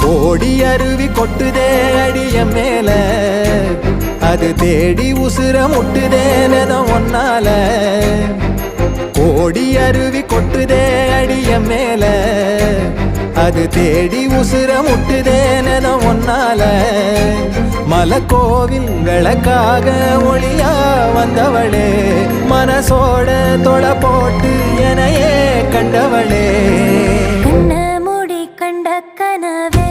ஓடி அருவி கொட்டுதே அடிய மேல, அது தேடி உசுர முட்டுதே நெதம் ஒன்னால. ஓடி அருவி கொட்டுதே அடிய மேல, அது தேடி உசுர முட்டுதே நெதம் ஒன்னால. மலக்கோவில் விளக்காக ஒளியா வந்தவளே, மனசோட தொலை போட்டு எனையே கண்டவளே. கண்ண மூடி கண்ட கனவே